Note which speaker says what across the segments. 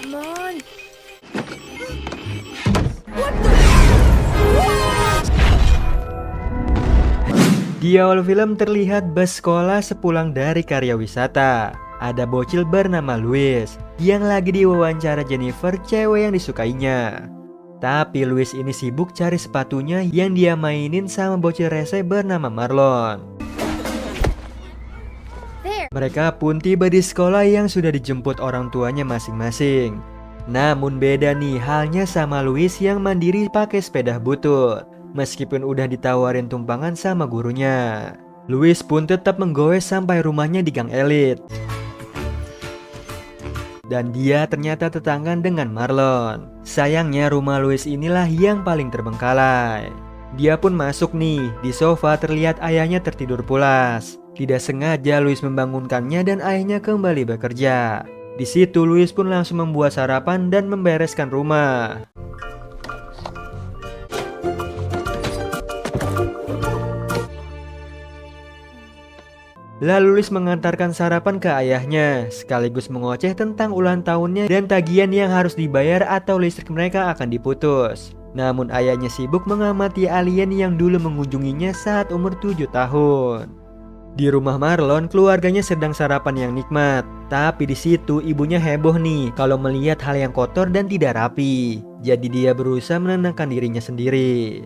Speaker 1: Come on.
Speaker 2: Di awal film terlihat bus sekolah sepulang dari karya wisata. Ada bocil bernama Louis yang lagi diwawancara Jennifer, cewek yang disukainya. Tapi Louis ini sibuk cari sepatunya yang dia mainin sama bocil rese bernama Marlon. Mereka pun tiba di sekolah yang sudah dijemput orang tuanya masing-masing. Namun beda nih halnya sama Louis yang mandiri pakai sepeda butut. Meskipun udah ditawarin tumpangan sama gurunya, Louis pun tetap menggoes sampai rumahnya di gang elit. Dan dia ternyata tetanggan dengan Marlon. Sayangnya rumah Louis inilah yang paling terbengkalai. Dia pun masuk nih, di sofa terlihat ayahnya tertidur pulas. Tidak sengaja Louis membangunkannya dan ayahnya kembali bekerja. Di situ Louis pun langsung membuat sarapan dan membereskan rumah. Lalu Louis mengantarkan sarapan ke ayahnya, sekaligus mengoceh tentang ulang tahunnya dan tagihan yang harus dibayar atau listrik mereka akan diputus. Namun ayahnya sibuk mengamati alien yang dulu mengunjunginya saat umur 7 tahun. Di rumah Marlon, keluarganya sedang sarapan yang nikmat. Tapi di situ ibunya heboh nih kalau melihat hal yang kotor dan tidak rapi. Jadi dia berusaha menenangkan dirinya sendiri.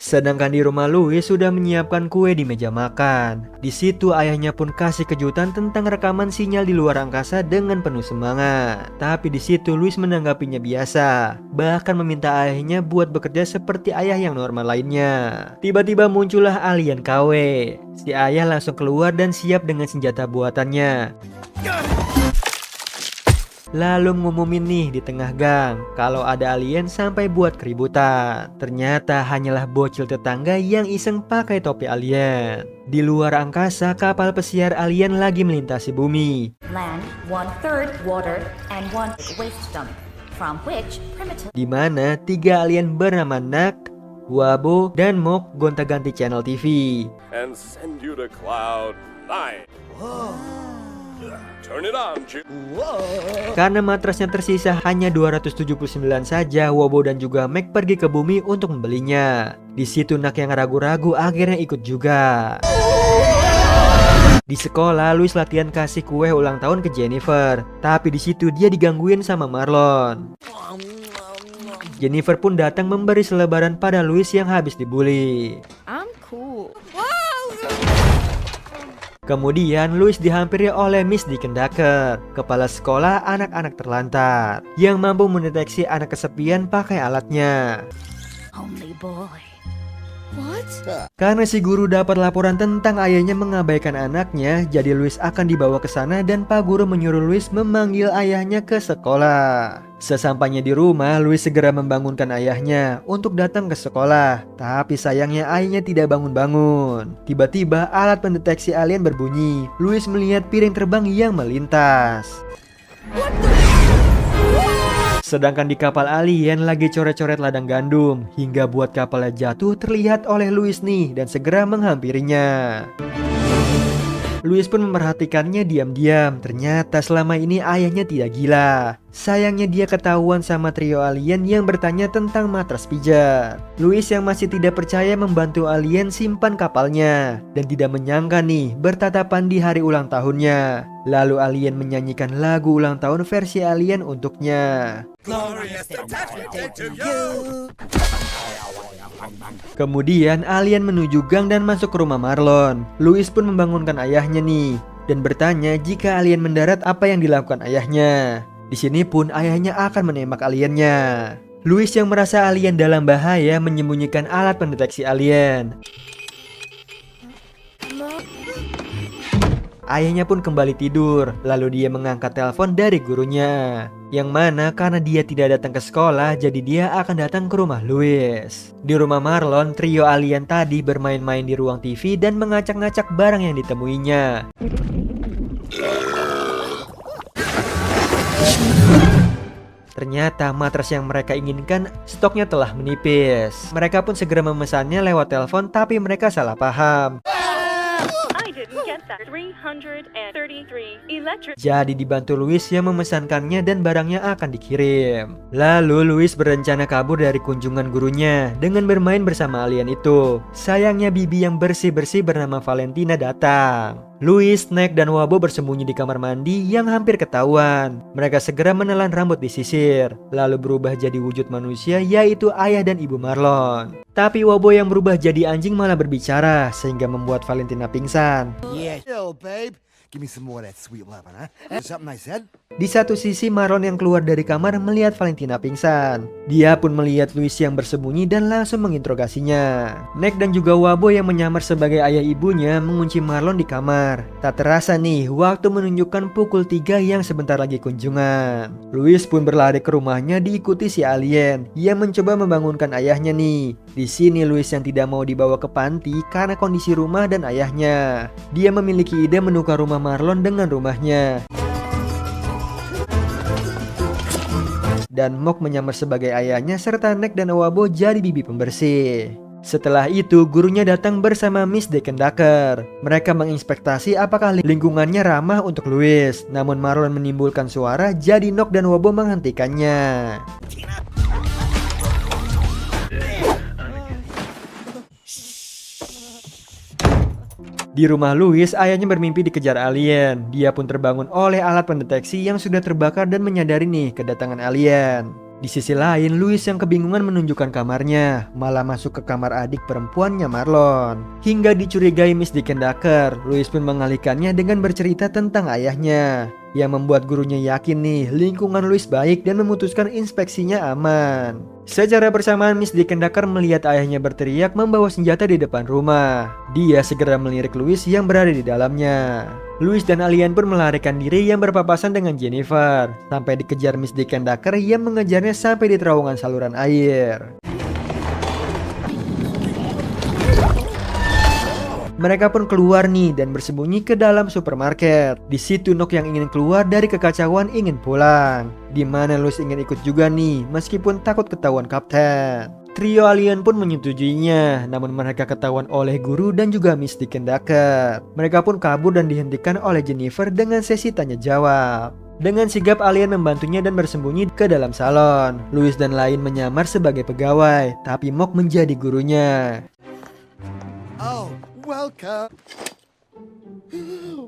Speaker 2: Sedangkan di rumah Louis sudah menyiapkan kue di meja makan. Di situ ayahnya pun kasih kejutan tentang rekaman sinyal di luar angkasa dengan penuh semangat. Tapi di situ Louis menanggapinya biasa, bahkan meminta ayahnya buat bekerja seperti ayah yang normal lainnya. Tiba-tiba muncullah alien KW. Si ayah langsung keluar dan siap dengan senjata buatannya. Lalu ngumumin nih di tengah gang kalau ada alien sampai buat keributan. Ternyata hanyalah bocil tetangga yang iseng pakai topi alien. Di luar angkasa, kapal pesiar alien lagi melintasi bumi.
Speaker 3: Land, 1/3 water, and 1 waste dump, from which primitive...
Speaker 2: Di mana 3 alien bernama Nak, Wabo, dan Mok gonta-ganti channel TV.
Speaker 4: And send you to Cloud 9. Turn it on, Chip.
Speaker 2: Karena matrasnya tersisa hanya 279 saja, Wobo dan juga Mac pergi ke bumi untuk membelinya. Di situ Nak yang ragu-ragu akhirnya ikut juga. Di sekolah, Louis latihan kasih kue ulang tahun ke Jennifer. Tapi di situ dia digangguin sama Marlon. Jennifer pun datang memberi selebaran pada Louis yang habis dibully.
Speaker 1: I'm cool.
Speaker 2: Kemudian Louis dihampiri oleh Miss Dickendacker, kepala sekolah anak-anak terlantar, yang mampu mendeteksi anak kesepian pakai alatnya.
Speaker 3: Only boy.
Speaker 1: What?
Speaker 2: Karena si guru dapat laporan tentang ayahnya mengabaikan anaknya, jadi Louis akan dibawa ke sana dan Pak Guru menyuruh Louis memanggil ayahnya ke sekolah. Sesampainya di rumah, Louis segera membangunkan ayahnya untuk datang ke sekolah. Tapi sayangnya ayahnya tidak bangun-bangun. Tiba-tiba alat pendeteksi alien berbunyi. Louis melihat piring terbang yang melintas. Sedangkan di kapal alien lagi coret-coret ladang gandum, hingga buat kapalnya jatuh terlihat oleh Louis nih dan segera menghampirinya. Louis pun memperhatikannya diam-diam. Ternyata selama ini ayahnya tidak gila. Sayangnya dia ketahuan sama trio alien yang bertanya tentang matras pijat. Louis yang masih tidak percaya membantu alien simpan kapalnya dan tidak menyangka nih bertatapan di hari ulang tahunnya. Lalu alien menyanyikan lagu ulang tahun versi alien untuknya. Kemudian alien menuju gang dan masuk ke rumah Marlon. Louis pun membangunkan ayahnya nih dan bertanya jika alien mendarat apa yang dilakukan ayahnya. Di sini pun ayahnya akan menembak aliennya. Louis yang merasa alien dalam bahaya menyembunyikan alat pendeteksi alien. Ayahnya pun kembali tidur, lalu dia mengangkat telepon dari gurunya. Yang mana karena dia tidak datang ke sekolah, jadi dia akan datang ke rumah Louis. Di rumah Marlon, trio alien tadi bermain-main di ruang TV dan mengacak-ngacak barang yang ditemuinya. Ternyata matras yang mereka inginkan stoknya telah menipis. Mereka pun segera memesannya lewat telepon, tapi mereka salah paham.
Speaker 3: I didn't get
Speaker 5: 333 electric.
Speaker 2: Jadi dibantu Louis yang memesankannya dan barangnya akan dikirim. Lalu Louis berencana kabur dari kunjungan gurunya dengan bermain bersama alien itu. Sayangnya bibi yang bersih-bersih bernama Valentina datang. Louis, Snake, dan Wabo bersembunyi di kamar mandi yang hampir ketahuan. Mereka segera menelan rambut disisir, lalu berubah jadi wujud manusia yaitu ayah dan ibu Marlon. Tapi Wabo yang berubah jadi anjing malah berbicara sehingga membuat Valentina pingsan.
Speaker 6: Yeah, chill, babe. Give me some more of that sweet loving, huh? Something I said?
Speaker 2: Di satu sisi Marlon yang keluar dari kamar melihat Valentina pingsan. Dia pun melihat Louis yang bersembunyi dan langsung menginterogasinya. Nick dan juga Wabo yang menyamar sebagai ayah ibunya mengunci Marlon di kamar. Tak terasa nih, waktu menunjukkan pukul 3 yang sebentar lagi kunjungan. Louis pun berlari ke rumahnya diikuti si alien yang mencoba membangunkan ayahnya nih. Di sini Louis yang tidak mau dibawa ke panti karena kondisi rumah dan ayahnya. Dia memiliki ide menukar rumah Marlon dengan rumahnya. Dan Mok menyamar sebagai ayahnya serta Nick dan Wabo jadi bibi pembersih. Setelah itu gurunya datang bersama Miss Dekendaker. Mereka menginspektasi apakah lingkungannya ramah untuk Louis. Namun Marlon menimbulkan suara jadi Nok dan Wabo menghentikannya. Di rumah Louis, ayahnya bermimpi dikejar alien. Dia pun terbangun oleh alat pendeteksi yang sudah terbakar dan menyadari nih kedatangan alien. Di sisi lain, Louis yang kebingungan menunjukkan kamarnya, malah masuk ke kamar adik perempuannya Marlon. Hingga dicurigai Miss Dekendaker, Louis pun mengalihkannya dengan bercerita tentang ayahnya. Yang membuat gurunya yakin nih lingkungan Louis baik dan memutuskan inspeksinya aman. Secara bersamaan Miss Dekendaker melihat ayahnya berteriak membawa senjata di depan rumah. Dia segera melirik Louis yang berada di dalamnya. Louis dan alien pun melarikan diri yang berpapasan dengan Jennifer. Sampai dikejar Miss Dekendaker yang mengejarnya sampai di terowongan saluran air. Mereka pun keluar nih dan bersembunyi ke dalam supermarket. Di situ Nok yang ingin keluar dari kekacauan ingin pulang. Di mana Louis ingin ikut juga nih, meskipun takut ketahuan kapten. Trio alien pun menyetujuinya, namun mereka ketahuan oleh guru dan juga Miss Dekendaker. Mereka pun kabur dan dihentikan oleh Jennifer dengan sesi tanya jawab. Dengan sigap alien membantunya dan bersembunyi ke dalam salon. Louis dan lain menyamar sebagai pegawai, tapi Mok menjadi gurunya.
Speaker 6: Oh, welcome.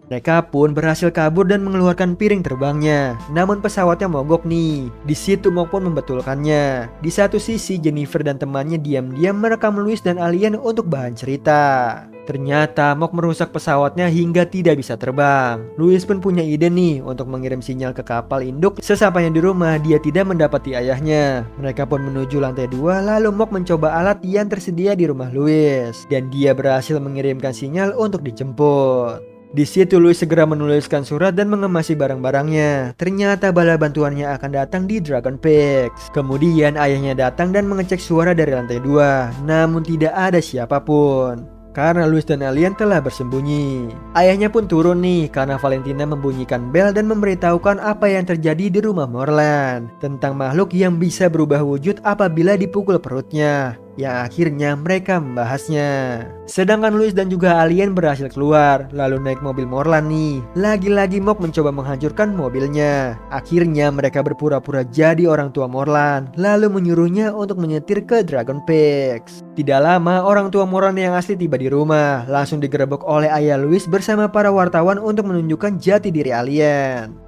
Speaker 2: Mereka pun berhasil kabur dan mengeluarkan piring terbangnya. Namun pesawatnya mogok nih. Di situ Mok pun membetulkannya. Di satu sisi Jennifer dan temannya diam-diam merekam Louis dan alien untuk bahan cerita. Ternyata Mok merusak pesawatnya hingga tidak bisa terbang. Louis pun punya ide nih untuk mengirim sinyal ke kapal induk. Sesampainya di rumah dia tidak mendapati ayahnya. Mereka pun menuju lantai 2 lalu Mok mencoba alat yang tersedia di rumah Louis. Dan dia berhasil mengirimkan sinyal untuk dijemput. Di situ Louis segera menuliskan surat dan mengemasi barang-barangnya. Ternyata bala bantuannya akan datang di Dragon Peaks. Kemudian ayahnya datang dan mengecek suara dari lantai 2. Namun tidak ada siapapun. Karena Louis dan alien telah bersembunyi. Ayahnya pun turun nih karena Valentina membunyikan bel dan memberitahukan apa yang terjadi di rumah Morland. Tentang makhluk yang bisa berubah wujud apabila dipukul perutnya. Yang akhirnya mereka membahasnya. Sedangkan Louis dan juga alien berhasil keluar, lalu naik mobil Morland nih. Lagi-lagi Mok mencoba menghancurkan mobilnya. Akhirnya mereka berpura-pura jadi orang tua Morland, lalu menyuruhnya untuk menyetir ke Dragon Peaks. Tidak lama orang tua Morland yang asli tiba di rumah, langsung digerebek oleh ayah Louis bersama para wartawan untuk menunjukkan jati diri alien.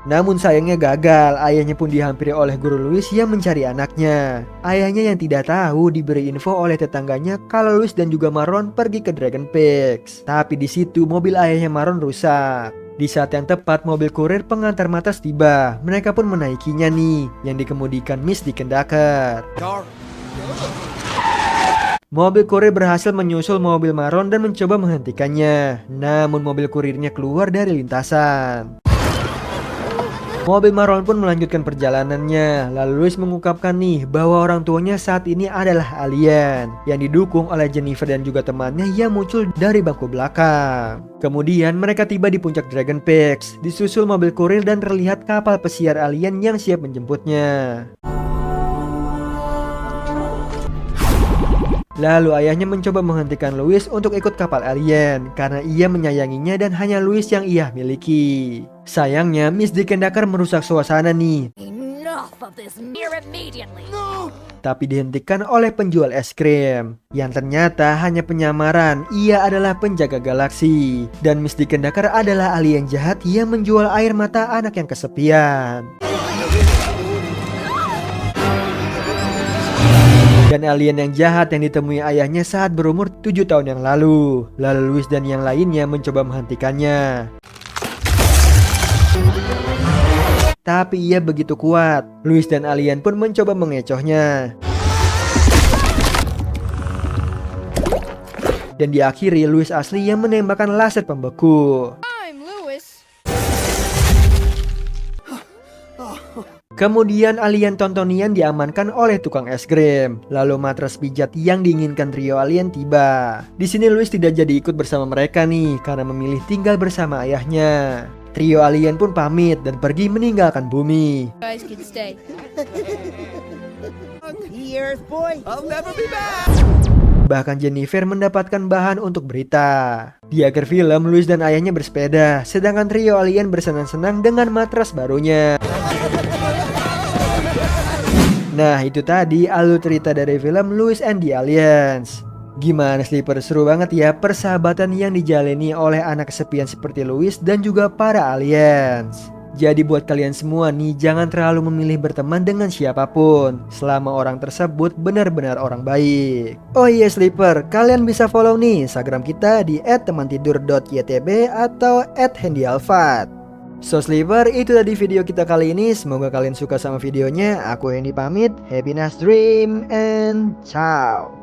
Speaker 2: Namun sayangnya gagal, ayahnya pun dihampiri oleh guru Louis yang mencari anaknya. Ayahnya yang tidak tahu diberi info oleh tetangganya kalau Louis dan juga Marlon pergi ke Dragon Peaks. Tapi di situ mobil ayahnya Marlon rusak. Di saat yang tepat mobil kurir pengantar Matas tiba. Mereka pun menaikinya nih, yang dikemudikan Miss Dekendaker. Mobil kurir berhasil menyusul mobil Marlon dan mencoba menghentikannya. Namun mobil kurirnya keluar dari lintasan. Mobil Marlon pun melanjutkan perjalanannya. Lalu Louis mengungkapkan nih bahwa orang tuanya saat ini adalah alien yang didukung oleh Jennifer dan juga temannya yang muncul dari bangku belakang. Kemudian mereka tiba di puncak Dragon Peaks, disusul mobil kurir dan terlihat kapal pesiar alien yang siap menjemputnya. Lalu ayahnya mencoba menghentikan Louis untuk ikut kapal alien karena ia menyayanginya dan hanya Louis yang ia miliki. Sayangnya Miss Dikendakar merusak suasana nih.
Speaker 3: Enough of this here immediately.
Speaker 2: Tapi dihentikan oleh penjual es krim yang ternyata hanya penyamaran. Ia adalah penjaga galaksi dan Miss Dikendakar adalah alien jahat yang menjual air mata anak yang kesepian. Dan alien yang jahat yang ditemui ayahnya saat berumur 7 tahun yang lalu. Lalu Louis dan yang lainnya mencoba menghentikannya. Tapi ia begitu kuat. Louis dan alien pun mencoba mengecohnya. Dan diakhiri Louis asli yang menembakkan laser pembeku.
Speaker 1: I'm Louis.
Speaker 2: Kemudian alien Tontonian diamankan oleh tukang es krim. Lalu matras pijat yang diinginkan trio alien tiba. Di sini Louis tidak jadi ikut bersama mereka nih karena memilih tinggal bersama ayahnya. Trio alien pun pamit dan pergi meninggalkan bumi.
Speaker 1: Guys can stay.
Speaker 6: Earth boy, I'll never be back.
Speaker 2: Bahkan Jennifer mendapatkan bahan untuk berita. Di akhir film, Louis dan ayahnya bersepeda, sedangkan trio alien bersenang-senang dengan matras barunya. Nah, itu tadi alur cerita dari film Louis and the Aliens. Gimana Sleeper? Seru banget ya persahabatan yang dijalani oleh anak kesepian seperti Louis dan juga para aliens. Jadi buat kalian semua nih, jangan terlalu memilih berteman dengan siapapun selama orang tersebut benar-benar orang baik. Oh iya Sleeper, kalian bisa follow nih Instagram kita di @temantidur.ytb atau @handyalfat. So Sleeper, itu tadi video kita kali ini. Semoga kalian suka sama videonya. Aku Hendy pamit. Happy nice dream and ciao.